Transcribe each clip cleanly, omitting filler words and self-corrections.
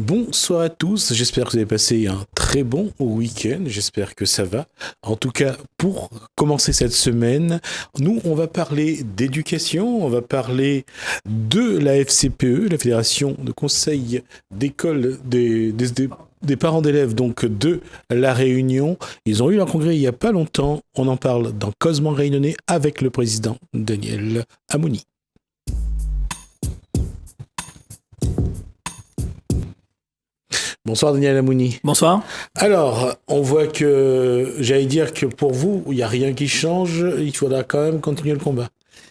Bonsoir à tous, j'espère que vous avez passé un très bon week-end, j'espère que ça va. En tout cas, pour commencer cette semaine, nous on va parler d'éducation, on va parler de la FCPE, la Fédération de Conseil d'école des parents d'élèves donc de La Réunion. Ils ont eu leur congrès il n'y a pas longtemps, on en parle dans Causement Réunionnais avec le président Daniel Amouni. Bonsoir Daniel Amouni. Bonsoir. Alors, on voit que, j'allais dire que pour vous, il n'y a rien qui change, il faudra quand même continuer le combat.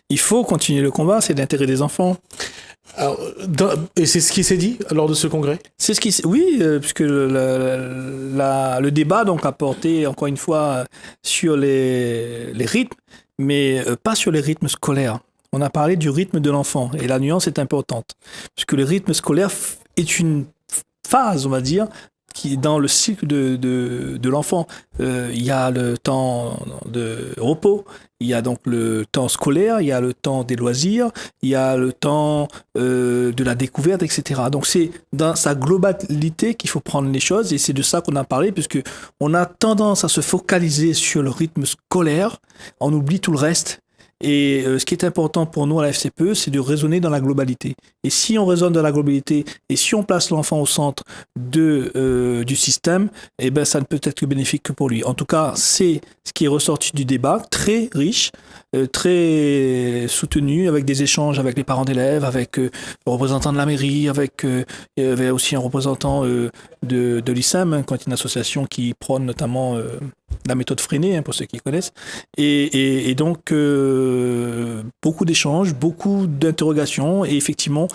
Il faut continuer le combat, c'est l'intérêt des enfants. Alors, et c'est ce qui s'est dit lors de ce congrès ? C'est ce qui, oui, puisque le débat donc a porté encore une fois sur les rythmes, mais pas sur les rythmes scolaires. On a parlé du rythme de l'enfant et la nuance est importante, puisque le rythme scolaire est une phase, on va dire, qui dans le cycle de l'enfant. Il y a le temps de repos, il y a donc le temps scolaire, il y a le temps des loisirs, il y a le temps de la découverte, etc. Donc c'est dans sa globalité qu'il faut prendre les choses et c'est de ça qu'on a parlé, puisque on a tendance à se focaliser sur le rythme scolaire, on oublie tout le reste. Et ce qui est important pour nous à la FCPE, c'est de raisonner dans la globalité. Et si on raisonne dans la globalité, et si on place l'enfant au centre du système, eh ben, ça ne peut être que bénéfique que pour lui. En tout cas, c'est ce qui est ressorti du débat, très riche, très soutenu, avec des échanges avec les parents d'élèves, avec le représentant de la mairie, il y avait aussi un représentant de l'ISAM, quand il y a une association qui prône notamment la méthode freinée, pour ceux qui connaissent. Et donc, beaucoup d'échanges, beaucoup d'interrogations. Et effectivement,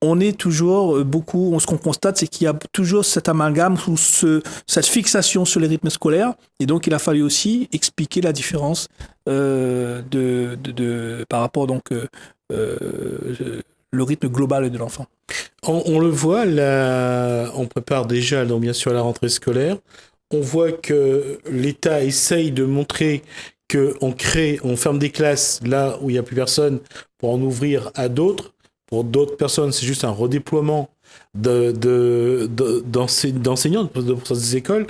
on est toujours ce qu'on constate, c'est qu'il y a toujours cet amalgame ou cette fixation sur les rythmes scolaires. Et donc, il a fallu aussi expliquer la différence par rapport donc le rythme global de l'enfant. On le voit, là, on prépare déjà donc bien sûr la rentrée scolaire. On voit que l'État essaye de montrer qu'on ferme des classes là où il n'y a plus personne pour en ouvrir à d'autres. Pour d'autres personnes, c'est juste un redéploiement d'enseignants pour ces écoles.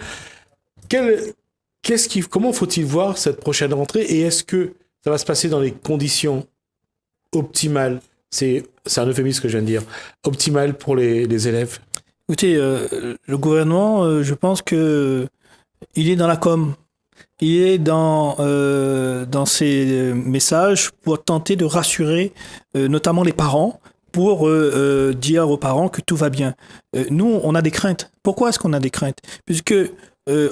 Comment faut-il voir cette prochaine rentrée et est-ce que ça va se passer dans les conditions optimales ? C'est un euphémisme que je viens de dire. Optimales pour les élèves. Écoutez, le gouvernement, je pense que il est dans la com. Il est dans ses messages pour tenter de rassurer notamment les parents, pour dire aux parents que tout va bien. Nous, on a des craintes. Pourquoi est-ce qu'on a des craintes ? Puisque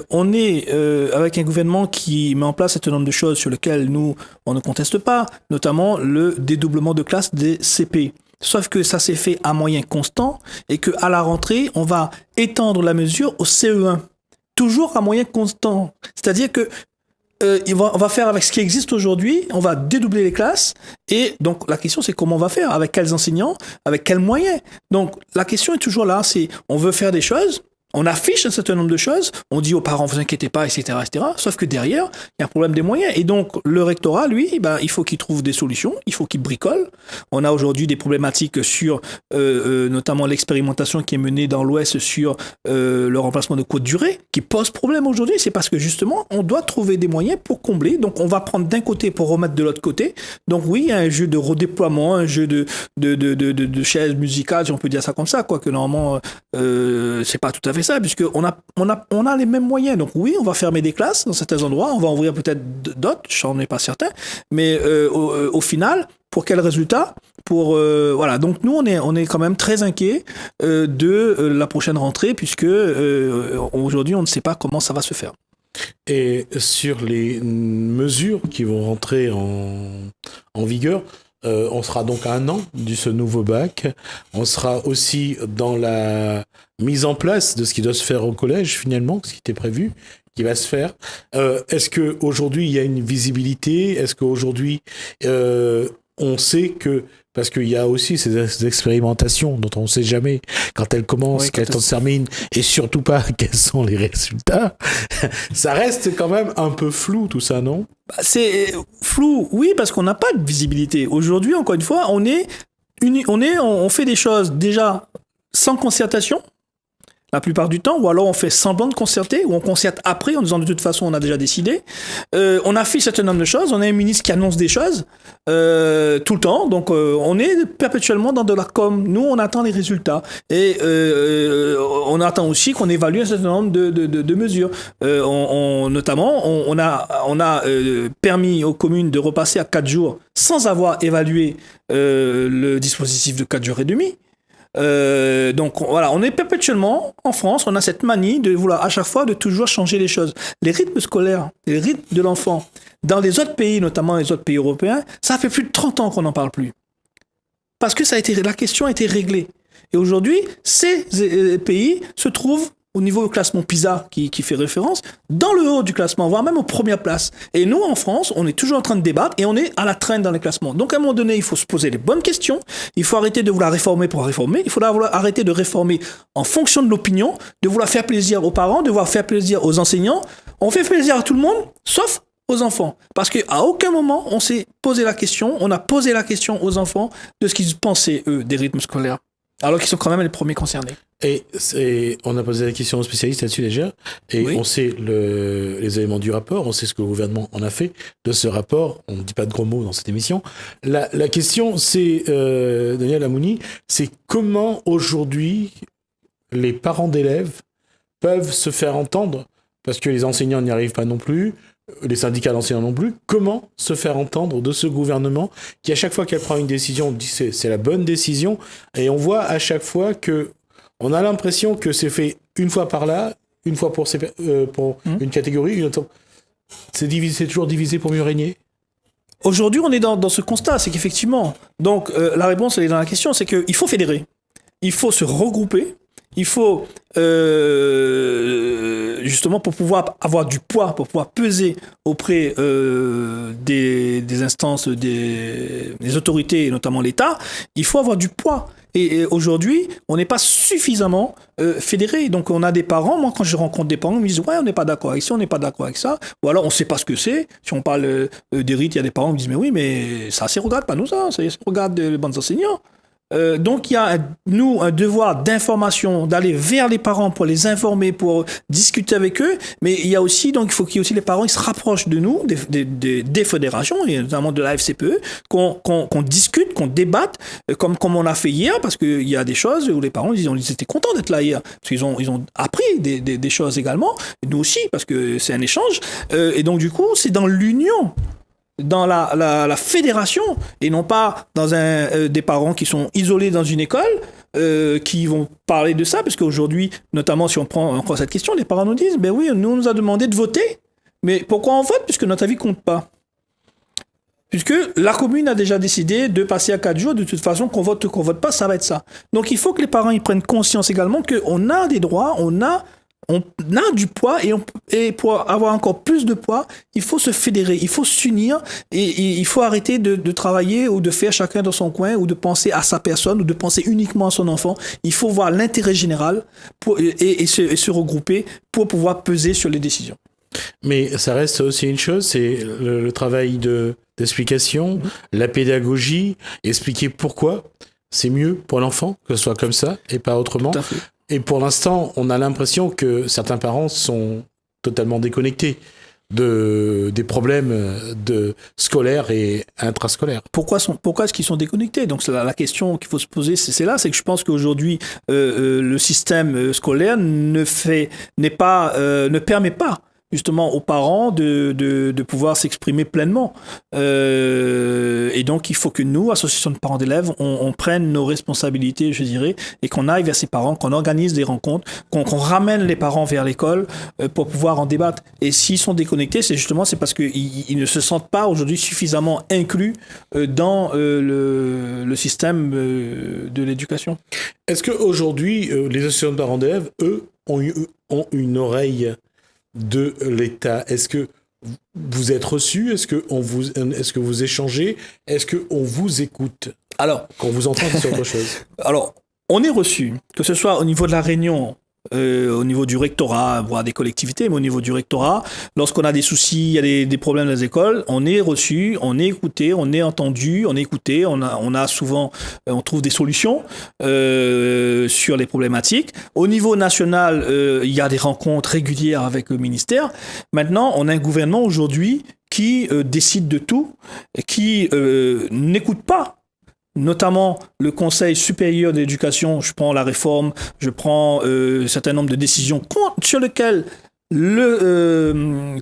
on est avec un gouvernement qui met en place un certain nombre de choses sur lesquelles nous, on ne conteste pas, notamment le dédoublement de classe des CP. Sauf que ça s'est fait à moyen constant et qu'à la rentrée, on va étendre la mesure au CE1. Toujours à moyen constant. C'est-à-dire que on va faire avec ce qui existe aujourd'hui, on va dédoubler les classes et donc la question c'est comment on va faire, avec quels enseignants, avec quels moyens. Donc la question est toujours là, c'est on veut faire des choses, on affiche un certain nombre de choses, on dit aux parents vous inquiétez pas, etc., etc. Sauf que derrière, il y a un problème des moyens. Et donc, le rectorat, lui, il faut qu'il trouve des solutions, il faut qu'il bricole. On a aujourd'hui des problématiques sur notamment l'expérimentation qui est menée dans l'Ouest sur le remplacement de courte durée, qui pose problème aujourd'hui. C'est parce que justement, on doit trouver des moyens pour combler. Donc, on va prendre d'un côté pour remettre de l'autre côté. Donc, oui, il y a un jeu de redéploiement, un jeu de chaises musicales, si on peut dire ça comme ça, quoique normalement, c'est pas tout à fait ça, puisqu'on a les mêmes moyens. Donc oui, on va fermer des classes dans certains endroits, on va ouvrir peut-être d'autres, je n'en ai pas certain, mais au final, pour quel résultat ? Voilà. Donc nous, on est quand même très inquiets de la prochaine rentrée, puisque aujourd'hui, on ne sait pas comment ça va se faire. Et sur les mesures qui vont rentrer en vigueur, on sera donc à 1 an de ce nouveau bac. On sera aussi dans la mise en place de ce qui doit se faire au collège, finalement, ce qui était prévu, qui va se faire. Est-ce qu'aujourd'hui, il y a une visibilité ? Est-ce qu'aujourd'hui, on sait que... Parce qu'il y a aussi ces expérimentations dont on ne sait jamais quand elles commencent, oui, quand elles se terminent, et surtout pas quels sont les résultats. Ça reste quand même un peu flou tout ça, non ? C'est flou, oui, parce qu'on n'a pas de visibilité. Aujourd'hui, encore une fois, on fait des choses déjà sans concertation. la plupart du temps, ou alors on fait semblant de concerter, ou on concerte après en disant de toute façon on a déjà décidé. On affiche un certain nombre de choses, on a un ministre qui annonce des choses tout le temps, donc on est perpétuellement dans de la com. Nous, on attend les résultats et on attend aussi qu'on évalue un certain nombre de mesures. Notamment, on a permis aux communes de repasser à 4 jours sans avoir évalué le dispositif de 4 jours et demi. Donc voilà, on est perpétuellement en France, on a cette manie de vouloir à chaque fois de toujours changer les choses. Les rythmes scolaires, les rythmes de l'enfant, dans les autres pays, notamment les autres pays européens, ça fait plus de 30 ans qu'on n'en parle plus. Parce que la question a été réglée. Et aujourd'hui, ces pays se trouvent au niveau du classement PISA qui fait référence, dans le haut du classement, voire même aux premières places. Et nous, en France, on est toujours en train de débattre et on est à la traîne dans les classements. Donc, à un moment donné, il faut se poser les bonnes questions. Il faut arrêter de vouloir réformer pour réformer. Il faut arrêter de réformer en fonction de l'opinion, de vouloir faire plaisir aux parents, de vouloir faire plaisir aux enseignants. On fait plaisir à tout le monde, sauf aux enfants. Parce qu'à aucun moment, on s'est posé la question, on a posé la question aux enfants de ce qu'ils pensaient, eux, des rythmes scolaires. Alors qu'ils sont quand même les premiers concernés. Et on a posé la question aux spécialistes là-dessus déjà, et oui. On sait les éléments du rapport, on sait ce que le gouvernement en a fait de ce rapport, on ne dit pas de gros mots dans cette émission. La question, c'est, Daniel Amouni, c'est comment aujourd'hui les parents d'élèves peuvent se faire entendre, parce que les enseignants n'y arrivent pas non plus, les syndicats d'enseignants non plus, comment se faire entendre de ce gouvernement qui, à chaque fois qu'elle prend une décision, on dit c'est la bonne décision, et on voit à chaque fois que on a l'impression que c'est fait une fois par là, une fois pour une catégorie, une autre. C'est toujours divisé pour mieux régner. Aujourd'hui, on est dans ce constat, c'est qu'effectivement, donc la réponse elle est dans la question, c'est qu'il faut fédérer, il faut se regrouper, il faut justement pour pouvoir avoir du poids, pour pouvoir peser auprès des instances, des autorités, et notamment l'État, il faut avoir du poids. Et aujourd'hui, on n'est pas suffisamment fédérés. Donc, on a des parents. Moi, quand je rencontre des parents, ils me disent « Ouais, on n'est pas d'accord avec ça, on n'est pas d'accord avec ça. » Ou alors, on ne sait pas ce que c'est. Si on parle des rites, il y a des parents qui me disent « Mais oui, mais ça regarde pas nous, ça regarde les bons enseignants. » Donc il y a un devoir d'information, d'aller vers les parents pour les informer, pour discuter avec eux, mais il y a aussi, donc il faut qu'il y ait aussi les parents qui se rapprochent de nous, des fédérations, et notamment de la FCPE, qu'on discute, qu'on débatte, comme on a fait hier, parce qu'il y a des choses où les parents ils étaient contents d'être là hier, parce qu'ils ont appris des choses également, et nous aussi, parce que c'est un échange, et donc du coup c'est dans l'union, dans la fédération, et non pas dans des parents qui sont isolés dans une école, qui vont parler de ça, parce qu'aujourd'hui, notamment si on prend encore cette question, les parents nous disent, ben oui, nous on nous a demandé de voter, mais pourquoi on vote, puisque notre avis compte pas? Puisque la commune a déjà décidé de passer à 4 jours, de toute façon, qu'on vote ou qu'on vote pas, ça va être ça. Donc il faut que les parents ils prennent conscience également qu'on a des droits, on a du poids, et pour avoir encore plus de poids, il faut se fédérer, il faut s'unir, et il faut arrêter de travailler ou de faire chacun dans son coin, ou de penser à sa personne, ou de penser uniquement à son enfant. Il faut voir l'intérêt général et se regrouper pour pouvoir peser sur les décisions. Mais ça reste aussi une chose, c'est le travail d'explication, la pédagogie, expliquer pourquoi c'est mieux pour l'enfant que ce soit comme ça et pas autrement. Tout à fait. Et pour l'instant, on a l'impression que certains parents sont totalement déconnectés des problèmes scolaires et intrascolaires. Pourquoi est-ce qu'ils sont déconnectés? Donc la question qu'il faut se poser, c'est que je pense qu'aujourd'hui le système scolaire ne permet pas justement aux parents de pouvoir s'exprimer pleinement. Et donc, il faut que nous, association de parents d'élèves, on prenne nos responsabilités, je dirais, et qu'on aille vers ces parents, qu'on organise des rencontres, qu'on ramène les parents vers l'école pour pouvoir en débattre. Et s'ils sont déconnectés, c'est parce qu'ils ne se sentent pas aujourd'hui suffisamment inclus dans le système de l'éducation. Est-ce qu'aujourd'hui, les associations de parents d'élèves, eux, ont une oreille de l'État? Est-ce que vous êtes reçus? Est-ce que vous échangez? Est-ce qu'on vous écoute? Alors, quand vous entend, c'est autre chose. Alors, on est reçus, que ce soit au niveau de la Réunion, au niveau du rectorat, voire des collectivités, mais au niveau du rectorat, lorsqu'on a des soucis, il y a des problèmes dans les écoles, on est reçu, on est écouté, on est entendu, on est écouté, on a souvent, on trouve des solutions sur les problématiques. Au niveau national, il y a des rencontres régulières avec le ministère. Maintenant, on a un gouvernement aujourd'hui qui décide de tout, qui n'écoute pas, notamment le Conseil supérieur de l'éducation. Je prends la réforme, je prends un certain nombre de décisions sur lesquelles le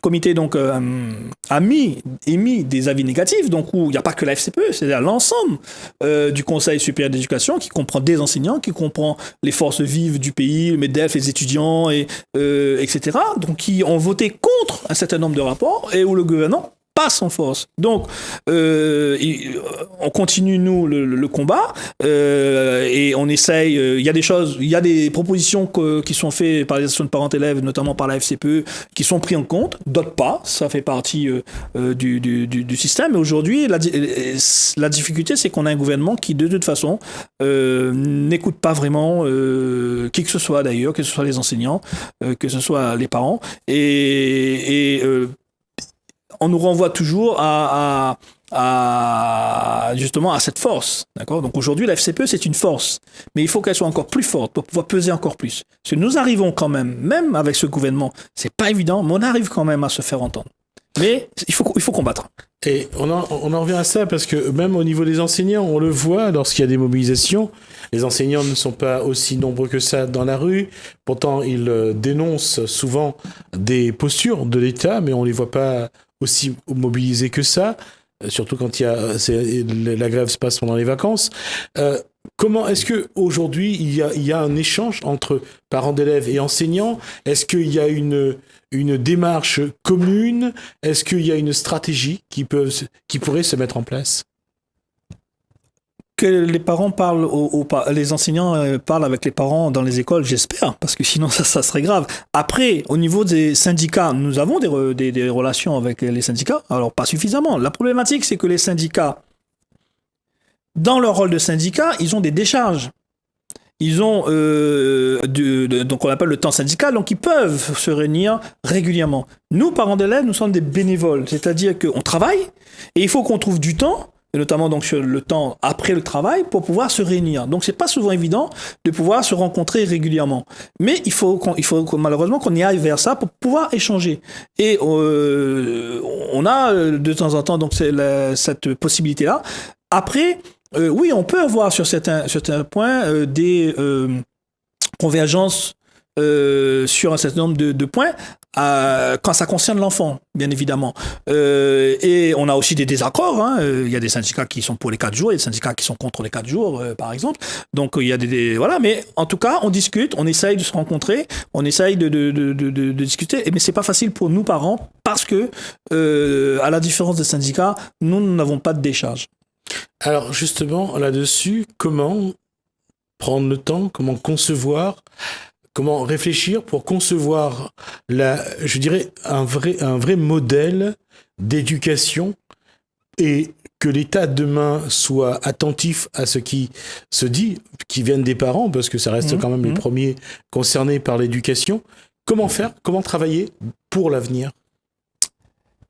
comité donc a émis des avis négatifs, donc où il n'y a pas que la FCPE, c'est-à-dire l'ensemble du Conseil supérieur d'éducation qui comprend des enseignants, qui comprend les forces vives du pays, le MEDEF, les étudiants, etc. Donc qui ont voté contre un certain nombre de rapports et où le gouvernement passe en force. Donc, on continue, nous, le combat et on essaye. Il y a des choses, il y a des propositions qui sont faites par les associations de parents-élèves, notamment par la FCPE, qui sont prises en compte, d'autres pas. Ça fait partie du système. Et aujourd'hui, la difficulté, c'est qu'on a un gouvernement qui, de toute façon, n'écoute pas vraiment qui que ce soit, d'ailleurs, que ce soit les enseignants, que ce soit les parents. Et on nous renvoie toujours justement à cette force, d'accord. Donc aujourd'hui, la FCPE, c'est une force, mais il faut qu'elle soit encore plus forte pour pouvoir peser encore plus. Parce que nous arrivons quand même avec ce gouvernement, c'est pas évident, mais on arrive quand même à se faire entendre. Mais il faut combattre. Et on en revient à ça parce que même au niveau des enseignants, on le voit lorsqu'il y a des mobilisations, les enseignants ne sont pas aussi nombreux que ça dans la rue. Pourtant, ils dénoncent souvent des postures de l'État, mais on les voit pas aussi mobilisés que ça, surtout quand la grève se passe pendant les vacances. Comment est-ce que aujourd'hui il y a un échange entre parents d'élèves et enseignants? Est-ce qu'il y a une démarche commune? Est-ce qu'il y a une stratégie qui pourrait se mettre en place? Que les parents parlent, les enseignants parlent avec les parents dans les écoles, j'espère, parce que sinon ça serait grave. Après, au niveau des syndicats, nous avons des relations avec les syndicats, alors pas suffisamment. La problématique, c'est que les syndicats, dans leur rôle de syndicat, ils ont des décharges. Ils ont donc on appelle le temps syndical, donc ils peuvent se réunir régulièrement. Nous, parents d'élèves, nous sommes des bénévoles, c'est-à-dire qu'on travaille et il faut qu'on trouve du temps, et notamment donc sur le temps après le travail, pour pouvoir se réunir. Donc c'est pas souvent évident de pouvoir se rencontrer régulièrement, mais il faut malheureusement qu'on y aille vers ça pour pouvoir échanger. Et on a de temps en temps donc cette possibilité-là. Après, oui, on peut avoir sur certains points des convergences sur un certain nombre de points quand ça concerne l'enfant, bien évidemment. Et on a aussi des désaccords. Il y a des syndicats qui sont pour les 4 jours, il y a des syndicats qui sont contre les 4 jours, par exemple. Donc il y a voilà. Mais en tout cas, on discute, on essaye de se rencontrer, on essaye de discuter. Mais c'est pas facile pour nous parents parce que, à la différence des syndicats, nous n'avons pas de décharge. Alors justement, là-dessus, comment prendre le temps, comment concevoir, comment réfléchir pour concevoir je dirais un vrai modèle d'éducation et que l'État demain soit attentif à ce qui se dit, qui viennent des parents, parce que ça reste quand même les premiers concernés par l'éducation. Comment faire, comment travailler pour l'avenir ?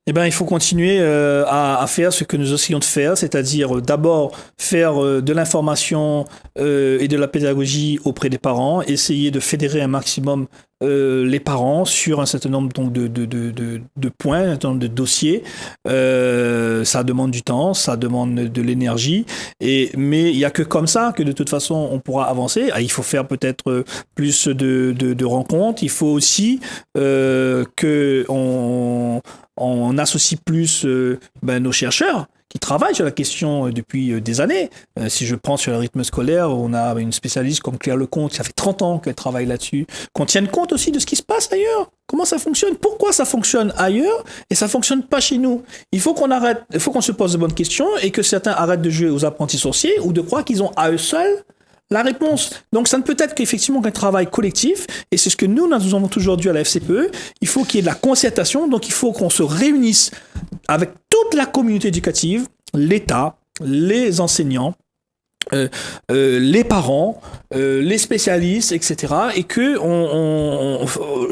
Eh ben, il faut continuer à faire ce que nous essayons de faire, c'est-à-dire d'abord faire de l'information et de la pédagogie auprès des parents, essayer de fédérer un maximum les parents sur un certain nombre donc, de points, un certain nombre de dossiers. Ça demande du temps, ça demande de l'énergie, mais il n'y a que comme ça que de toute façon on pourra avancer. Il faut faire peut-être plus de rencontres, il faut aussi on associe plus nos chercheurs qui travaillent sur la question depuis des années. Si je prends sur le rythme scolaire, on a une spécialiste comme Claire Lecomte, ça fait 30 ans qu'elle travaille là-dessus, qu'on tienne compte aussi de ce qui se passe ailleurs. Comment ça fonctionne? Pourquoi ça fonctionne ailleurs et ça fonctionne pas chez nous? Il faut qu'on arrête, il faut qu'on se pose de bonnes questions et que certains arrêtent de jouer aux apprentis sorciers ou de croire qu'ils ont à eux seuls la réponse. Donc, ça ne peut être qu'effectivement qu'un travail collectif, et c'est ce que nous avons toujours dit à la FCPE. Il faut qu'il y ait de la concertation, donc il faut qu'on se réunisse avec toute la communauté éducative, l'État, les enseignants, les parents, les spécialistes, etc. Et que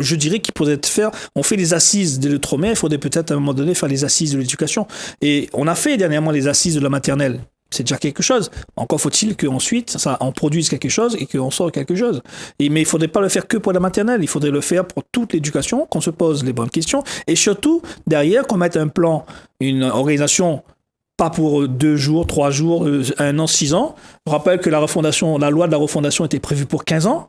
je dirais qu'il pourrait faire, on fait les assises de l'outre-mer, il faudrait peut-être à un moment donné faire les assises de l'éducation. Et on a fait dernièrement les assises de la maternelle. C'est déjà quelque chose. Encore faut-il qu'ensuite, ça en produise quelque chose et qu'on sorte quelque chose. Mais il faudrait pas le faire que pour la maternelle, il faudrait le faire pour toute l'éducation, qu'on se pose les bonnes questions et surtout, derrière, qu'on mette un plan, une organisation, pas pour 2 jours, 3 jours, 1 an, 6 ans. Je rappelle que la loi de la refondation était prévue pour 15 ans.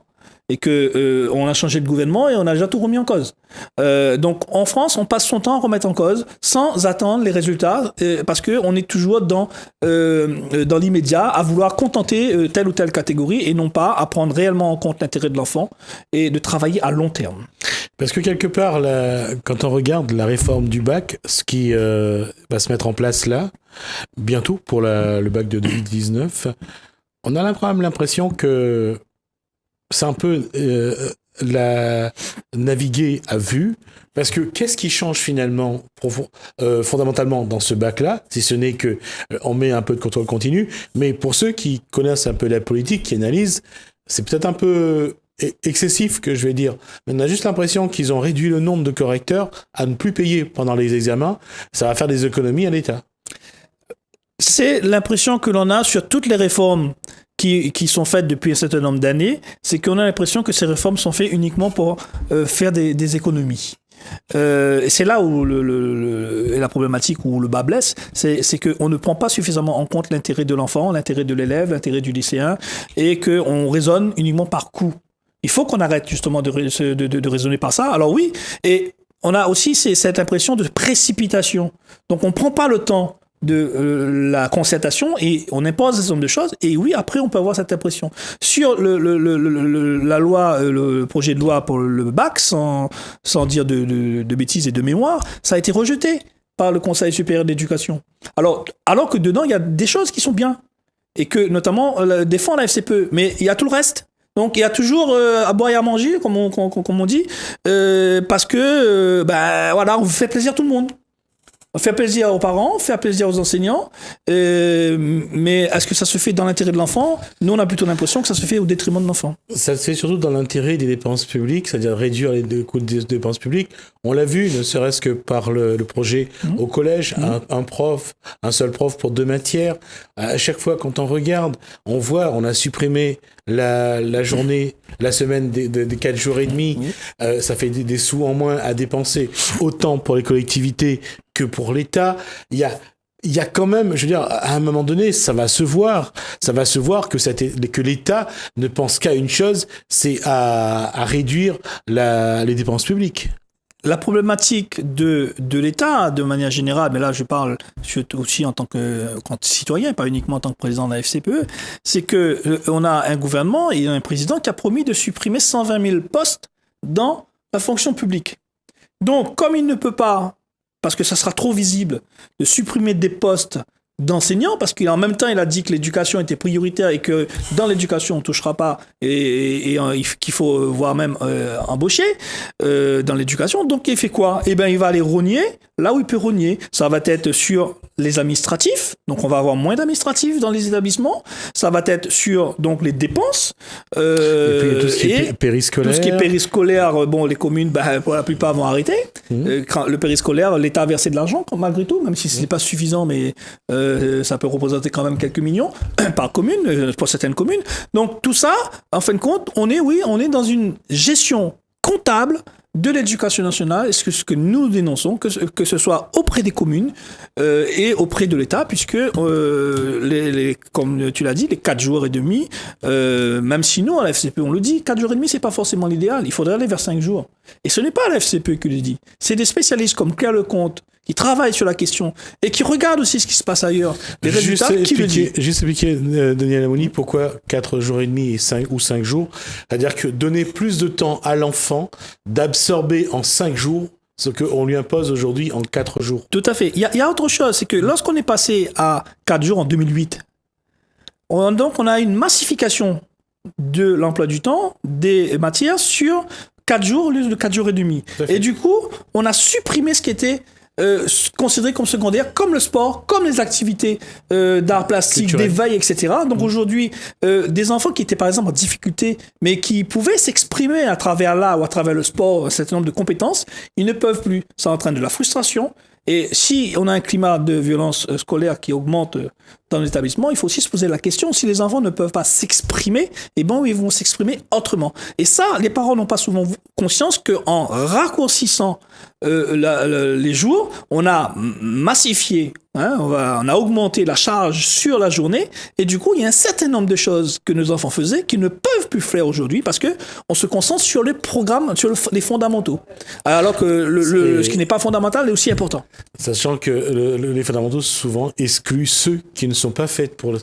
Et que on a changé de gouvernement et on a déjà tout remis en cause. Donc en France, on passe son temps à remettre en cause sans attendre les résultats parce que on est toujours dans l'immédiat à vouloir contenter telle ou telle catégorie et non pas à prendre réellement en compte l'intérêt de l'enfant et de travailler à long terme. Parce que quelque part, quand on regarde la réforme du bac, ce qui va se mettre en place là, bientôt pour le bac de 2019, on a quand même l'impression que c'est un peu la naviguer à vue, parce que qu'est-ce qui change finalement fondamentalement dans ce bac-là, si ce n'est que on met un peu de contrôle continu, mais pour ceux qui connaissent un peu la politique, qui analysent, c'est peut-être un peu excessif que je vais dire, mais on a juste l'impression qu'ils ont réduit le nombre de correcteurs à ne plus payer pendant les examens, ça va faire des économies à l'État. C'est l'impression que l'on a sur toutes les réformes qui sont faites depuis un certain nombre d'années, c'est qu'on a l'impression que ces réformes sont faites uniquement pour faire des économies. Et c'est là où la problématique, où le bas blesse, c'est qu'on ne prend pas suffisamment en compte l'intérêt de l'enfant, l'intérêt de l'élève, l'intérêt du lycéen, et qu'on raisonne uniquement par coût. Il faut qu'on arrête justement de raisonner par ça. Alors oui, et on a aussi cette impression de précipitation. Donc on ne prend pas le temps de la concertation et on impose un certain nombre de choses et oui, après on peut avoir cette impression. Sur la loi, le projet de loi pour le bac, sans dire de bêtises et de mémoire, ça a été rejeté par le Conseil supérieur d'éducation. Alors que dedans, il y a des choses qui sont bien et que notamment défend la FCPE, mais il y a tout le reste. Donc il y a toujours à boire et à manger, comme on dit, parce que voilà, on fait plaisir à tout le monde. Faire plaisir aux parents, faire plaisir aux enseignants, mais est-ce que ça se fait dans l'intérêt de l'enfant ? Nous, on a plutôt l'impression que ça se fait au détriment de l'enfant. Ça se fait surtout dans l'intérêt des dépenses publiques, c'est-à-dire réduire les coûts des dépenses publiques. On l'a vu, ne serait-ce que par le projet au collège, un seul prof pour 2 matières. À chaque fois, quand on regarde, on voit, on a supprimé la journée, la semaine des 4 jours et demi. Ça fait des sous en moins à dépenser, autant pour les collectivités que pour l'État. Il y a quand même, je veux dire, à un moment donné, ça va se voir que l'État ne pense qu'à une chose, c'est à réduire les dépenses publiques. La problématique de l'État, de manière générale, mais là je parle aussi en tant que citoyen, pas uniquement en tant que président de la FCPE, c'est que on a un gouvernement et un président qui a promis de supprimer 120 000 postes dans la fonction publique. Donc, comme il ne peut pas, parce que ça sera trop visible, de supprimer des postes d'enseignants, parce qu'en même temps, il a dit que l'éducation était prioritaire et que dans l'éducation, on ne touchera pas et qu'il faut voire même embaucher dans l'éducation. Donc, il fait quoi ? Eh bien, il va aller rogner là où il peut rogner. Ça va être sur les administratifs, donc on va avoir moins d'administratifs dans les établissements. Ça va être sur donc les dépenses. Et puis tout ce qui est périscolaire. Tout ce qui est périscolaire, bon, les communes, pour la plupart, vont arrêter. Le périscolaire, l'État a versé de l'argent, malgré tout, même si ce n'est pas suffisant, mais ça peut représenter quand même quelques millions par commune, pour certaines communes. Donc tout ça, en fin de compte, on est dans une gestion comptable de l'éducation nationale, ce que nous dénonçons, que ce soit auprès des communes et auprès de l'État, puisque comme tu l'as dit, les 4 jours et demi, même si nous, à la FCPE, on le dit, 4 jours et demi, c'est pas forcément l'idéal. Il faudrait aller vers 5 jours. Et ce n'est pas la FCPE qui le dit. C'est des spécialistes comme Claire Lecomte, qui travaillent sur la question et qui regardent aussi ce qui se passe ailleurs. Les résultats, qui le dit ? Juste expliquer, Daniel Amoni, pourquoi 4 jours et demi ou 5 jours. C'est-à-dire que donner plus de temps à l'enfant d'absorber en 5 jours ce qu'on lui impose aujourd'hui en 4 jours. Tout à fait. Il y a autre chose, c'est que lorsqu'on est passé à 4 jours en 2008, on a une massification de l'emploi du temps, des matières sur 4 jours au lieu de 4 jours et demi. Et du coup, on a supprimé ce qui était considérés comme secondaires, comme le sport, comme les activités d'art plastique, culturel, d'éveil, etc. Donc aujourd'hui, des enfants qui étaient par exemple en difficulté, mais qui pouvaient s'exprimer à travers l'art ou à travers le sport, un certain nombre de compétences, ils ne peuvent plus. Ça entraîne de la frustration. Et si on a un climat de violence scolaire qui augmente dans l'établissement, il faut aussi se poser la question, si les enfants ne peuvent pas s'exprimer, eh ben, ils vont s'exprimer autrement. Et ça, les parents n'ont pas souvent conscience qu'en raccourcissant les jours, on a massifié, on a augmenté la charge sur la journée, et du coup, il y a un certain nombre de choses que nos enfants faisaient qu'ils ne peuvent plus faire aujourd'hui parce que on se concentre sur les programmes, sur les fondamentaux. Alors que ce qui n'est pas fondamental est aussi important. Sachant que les fondamentaux souvent excluent ceux qui ne sont pas faits pour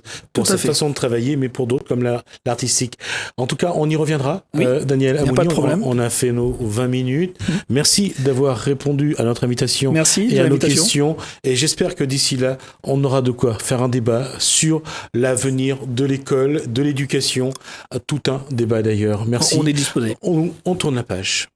cette façon de travailler, mais pour d'autres comme l'artistique. En tout cas, on y reviendra. Oui, Daniel Amouni, pas de problème. on a fait nos 20 minutes. Merci d'avoir répondu à notre invitation et à nos questions. Et j'espère que d'ici là, on aura de quoi faire un débat sur l'avenir de l'école, de l'éducation. Tout un débat d'ailleurs. Merci. On est disposé. On tourne la page.